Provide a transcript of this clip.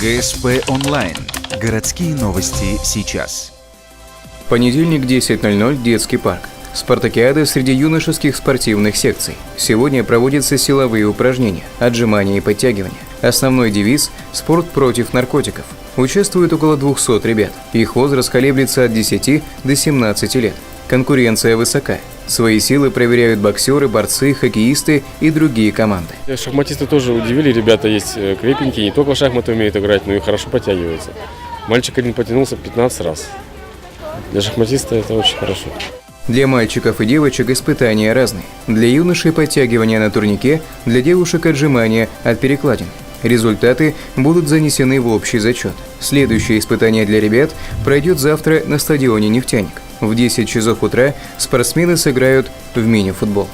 ГСП онлайн. Городские новости сейчас. Понедельник, 10:00, детский парк. Спартакиада среди юношеских спортивных секций. Сегодня проводятся силовые упражнения, отжимания и подтягивания. Основной девиз – спорт против наркотиков. Участвуют около 200 ребят. Их возраст колеблется от 10 до 17 лет. Конкуренция высока. Свои силы проверяют боксеры, борцы, хоккеисты и другие команды. Шахматисты тоже удивили, ребята есть крепенькие, не только в шахматы умеют играть, но и хорошо подтягиваются. Мальчик один потянулся 15 раз. Для шахматиста это очень хорошо. Для мальчиков и девочек испытания разные. Для юношей подтягивания на турнике, для девушек отжимания от перекладин. Результаты будут занесены в общий зачет. Следующее испытание для ребят пройдет завтра на стадионе «Нефтяник». В 10 часов утра спортсмены сыграют в мини-футбол.